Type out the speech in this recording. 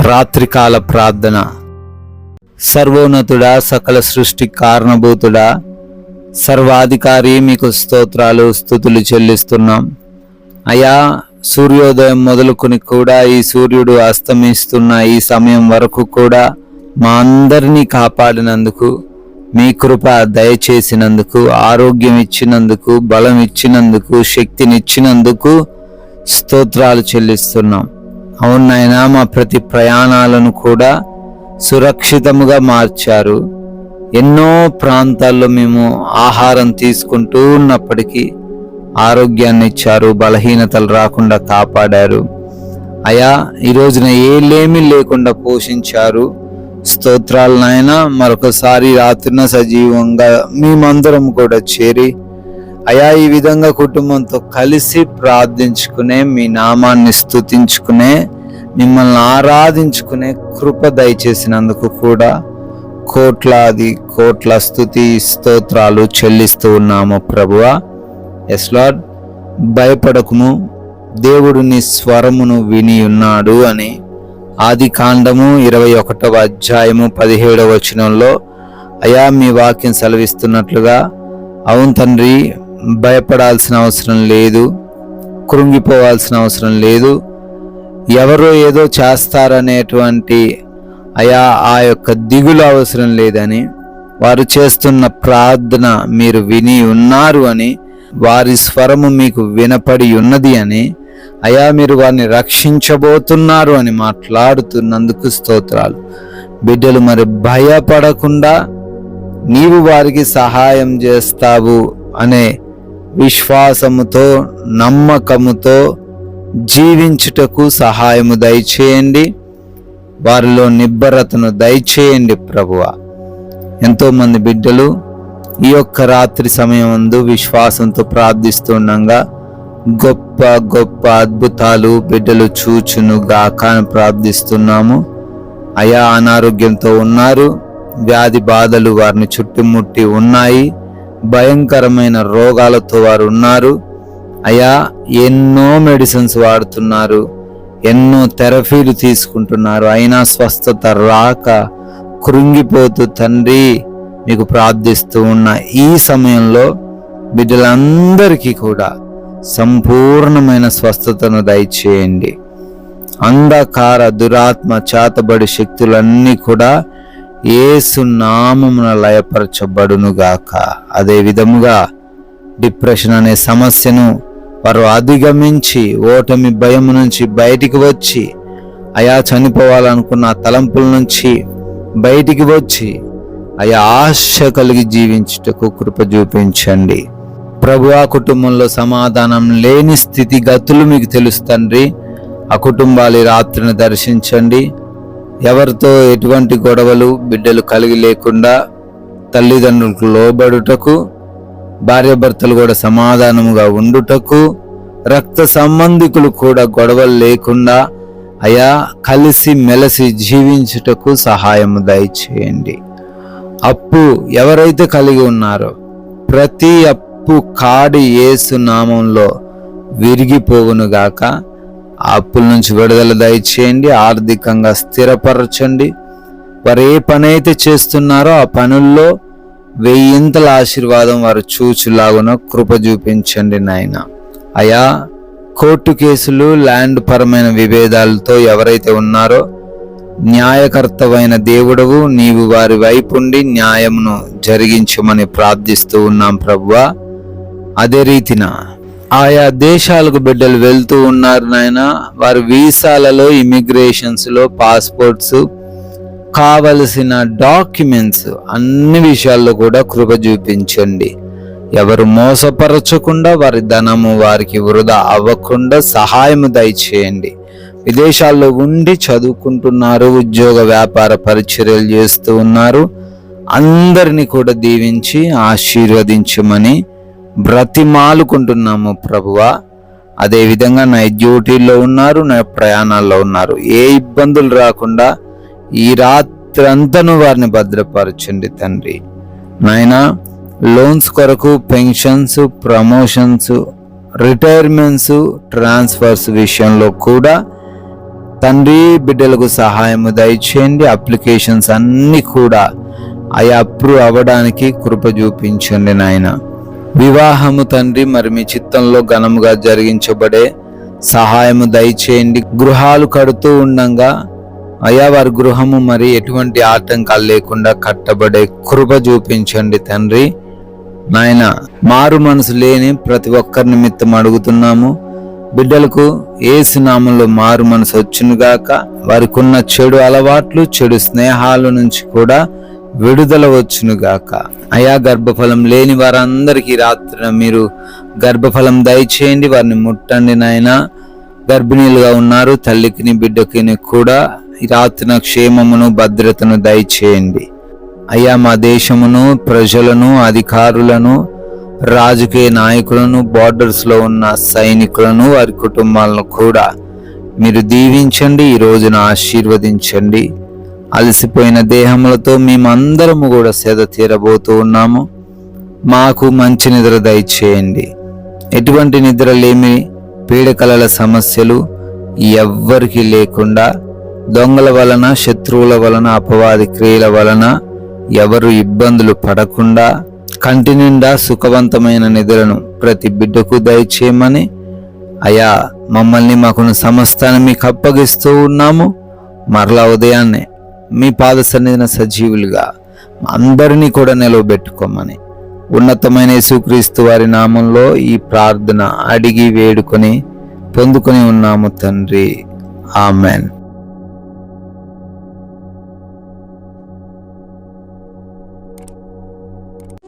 రాత్రికాల ప్రార్థన. సర్వోన్నతుడా, సకల సృష్టి కారణభూతుడా, సర్వాధికారి, మీకు స్తోత్రాలు స్తుతులు చెల్లిస్తున్నాం. అయా, సూర్యోదయం మొదలుకొని కూడా ఈ సూర్యుడు అస్తమిస్తున్న ఈ సమయం వరకు కూడా మా అందరినీ కాపాడినందుకు, మీ కృప దయచేసినందుకు, ఆరోగ్యం ఇచ్చినందుకు, బలం ఇచ్చినందుకు, శక్తినిచ్చినందుకు స్తోత్రాలు చెల్లిస్తున్నాం. అవును నాయనా, మా ప్రతి ప్రయాణాలను కూడా సురక్షితముగా మార్చారు. ఎన్నో ప్రాంతాల్లో మేము ఆహారం తీసుకుంటూ ఉన్నప్పటికీ ఆరోగ్యాన్ని ఇచ్చారు, బలహీనతలు రాకుండా కాపాడారు. అయా, ఈ రోజున ఏలేమీ లేకుండా పోషించారు. స్తోత్రాలు నాయనా. మరొకసారి రాత్రిన సజీవంగా మేమందరం కూడా చేరి అయా, ఈ విధంగా కుటుంబంతో కలిసి ప్రార్థించుకునే, మీ నామాన్ని స్తుతించుకునే, మిమ్మల్ని ఆరాధించుకునే కృప దయచేసినందుకు కూడా కోట్ల స్తుతి స్తోత్రాలు చెల్లిస్తూ ఉన్నాము ప్రభువా. ఎస్ లార్డ్, భయపడకుము, దేవుడు నీ స్వరమును విని ఉన్నాడు అని ఆదికాండము 21వ అధ్యాయము 17వ వచనంలో అయా మీ వాక్యం సెలవిస్తున్నట్లుగా, అవును తండ్రి, భయపడాల్సిన అవసరం లేదు, కృంగిపోవాల్సిన అవసరం లేదు, ఎవరో ఏదో చేస్తారనేటువంటి అయా ఆ యొక్క దిగులు అవసరం లేదని, వారు చేస్తున్న ప్రార్థన మీరు విని ఉన్నారు అని, వారి స్వరము మీకు వినపడి ఉన్నది అని, అయా మీరు వారిని రక్షించబోతున్నారు అని మాట్లాడుతున్నందుకు స్తోత్రాలు. బిడ్డలు మరి భయపడకుండా నీవు వారికి సహాయం చేస్తావు అనే విశ్వాసముతో, నమ్మకముతో జీవించుటకు సహాయము దయచేయండి. వారిలో నిబ్బరతను దయచేయండి ప్రభువా. ఎంతోమంది బిడ్డలు ఈ యొక్క రాత్రి సమయం నందు విశ్వాసంతో ప్రార్థిస్తుండగా గొప్ప గొప్ప అద్భుతాలు బిడ్డలు చూచును గాక అని ప్రార్థిస్తున్నాము. అయా, అనారోగ్యంతో ఉన్నారు, వ్యాధి బాధలు వారిని చుట్టుముట్టి ఉన్నాయి, భయంకరమైన రోగాలతో వారు ఉన్నారు. అయా, ఎన్నో మెడిసిన్స్ వాడుతున్నారు, ఎన్నో థెరపీలు తీసుకుంటున్నారు, అయినా స్వస్థత రాక కృంగిపోతూ తండ్రి మీకు ప్రార్థిస్తూ ఉన్న ఈ సమయంలో బిడ్డలందరికీ కూడా సంపూర్ణమైన స్వస్థతను దయచేయండి. అంధకార దురాత్మ చేతబడి శక్తులన్నీ కూడా యేసు నామమున లయపరచబడునుగాక. అదే విధముగా డిప్రెషన్ అనే సమస్యను వారు అధిగమించి ఓటమి భయము నుంచి బయటికి వచ్చి, అయా చనిపోవాలనుకున్న తలంపుల నుంచి బయటికి వచ్చి అయా ఆశ కలిగి జీవించుటకు కృప చూపించండి ప్రభు. ఆ కుటుంబంలో సమాధానం లేని స్థితిగతులు మీకు తెలుసు తండ్రి. ఆ కుటుంబాలు రాత్రిని దర్శించండి. ఎవరితో ఎటువంటి గొడవలు బిడ్డలు కలిగి లేకుండా తల్లిదండ్రులకు లోబడుటకు, భార్యాభర్తలు కూడా సమాధానముగా ఉండుటకు, రక్త సంబంధికులు కూడా గొడవలు లేకుండా అయా కలిసి మెలసి జీవించుటకు సహాయము దయచేయండి. అప్పు ఎవరైతే కలిగి ఉన్నారో ప్రతి అప్పు కాడి యేసు నామంలో విరిగిపోవునుగాక. ఆ అప్పుల నుంచి విడుదల దయచేయండి, ఆర్థికంగా స్థిరపరచండి. వారు ఏ పని అయితే చేస్తున్నారో ఆ పనుల్లో 1000 ఆశీర్వాదం వారు చూచులాగున కృప చూపించండి నాయన. అయా, కోర్టు కేసులు, ల్యాండ్ పరమైన విభేదాలతో ఎవరైతే ఉన్నారో న్యాయకర్తవైన దేవుడవు, నీవు వారి వైపుండి న్యాయమును జరిగించమని ప్రార్థిస్తూ ఉన్నాం ప్రభువా. అదే రీతిన ఆయా దేశాలకు బిడ్డలు వెళ్తూ ఉన్నారు నాయన. వారి వీసాలలో, ఇమిగ్రేషన్స్లో, పాస్పోర్ట్స్, కావలసిన డాక్యుమెంట్స్ అన్ని విషయాల్లో కూడా కృప చూపించండి. ఎవరు మోసపరచకుండా వారి ధనము వారికి వృధా అవ్వకుండా సహాయము దయచేయండి. విదేశాల్లో ఉండి చదువుకుంటున్నారు, ఉద్యోగ వ్యాపార పరిచర్యలు చేస్తూ ఉన్నారు, అందరినీ కూడా దీవించి ఆశీర్వదించమని బ్రతిమాలుకుంటున్నాము ప్రభువా. అదేవిధంగా నా డ్యూటీల్లో ఉన్నారు, నా ప్రయాణాల్లో ఉన్నారు, ఏ ఇబ్బందులు రాకుండా ఈ రాత్రి అంతను వారిని భద్రపరచండి తండ్రి నాయనా. లోన్స్ కొరకు, పెన్షన్స్, ప్రమోషన్స్, రిటైర్మెంట్స్, ట్రాన్స్ఫర్స్ విషయంలో కూడా తండ్రి, బిడ్డలకు సహాయము దయచేయండి. అప్లికేషన్స్ అన్ని కూడా అవి అప్రూవ్ అవ్వడానికి కృప చూపించండి నాయన. వివాహము తండ్రి మరి మీ చిత్తంలో ఘనముగా జరిగించబడే సహాయము దయచేయండి. గృహాలు కడుతూ ఉండంగా అయా వారి గృహము మరి ఎటువంటి ఆటంకాలు లేకుండా కట్టబడే కృప చూపించండి తండ్రి. నాయన, మారు మనసు లేని ప్రతి ఒక్కరి నిమిత్తం అడుగుతున్నాము. బిడ్డలకు యేసు నామములో మారు మనసు వచ్చునుగాక. వారికి ఉన్న చెడు అలవాట్లు, చెడు స్నేహాల నుంచి కూడా విడుదల వచ్చునుగాక. అయా, గర్భఫలం లేని వారందరికీ రాత్రి మీరు గర్భఫలం దయచేయండి. వారిని ముట్టండి నాయన. గర్భిణీలుగా ఉన్నారు, తల్లికిని బిడ్డకిని కూడా ఈ రాత్రిన క్షేమమును భద్రతను దయచేయండి. అయ్యా, మా దేశమును, ప్రజలను, అధికారులను, రాజకీయ నాయకులను, బార్డర్స్ లో ఉన్న సైనికులను, వారి కుటుంబాలను కూడా మీరు దీవించండి. ఈ రోజున ఆశీర్వదించండి. అలసిపోయిన దేహములతో మేమందరము కూడా సేద తీరబోతూ ఉన్నాము. మాకు మంచి నిద్ర దయచేయండి. ఎటువంటి నిద్ర లేమి, పీడకలల సమస్యలు ఎవ్వరికి లేకుండా, దొంగల వలన, శత్రువుల వలన, అపవాది క్రియల వలన ఎవరు ఇబ్బందులు పడకుండా కంటి నిండా సుఖవంతమైన నిద్రను ప్రతి బిడ్డకు దయచేయమని అయా మమ్మల్ని, మాకున్న సమస్తాన్ని మీకు అప్పగిస్తూ ఉన్నాము. మరలా ఉదయాన్నే మీ పాద సన్నిధిన సజీవులుగా అందరినీ కూడా నిలవబెట్టుకోమని ఉన్నతమైన యేసుక్రీస్తు వారి నామంలో ఈ ప్రార్థన అడిగి వేడుకొని పొందుకొని ఉన్నాము తండ్రి. ఆమెన్.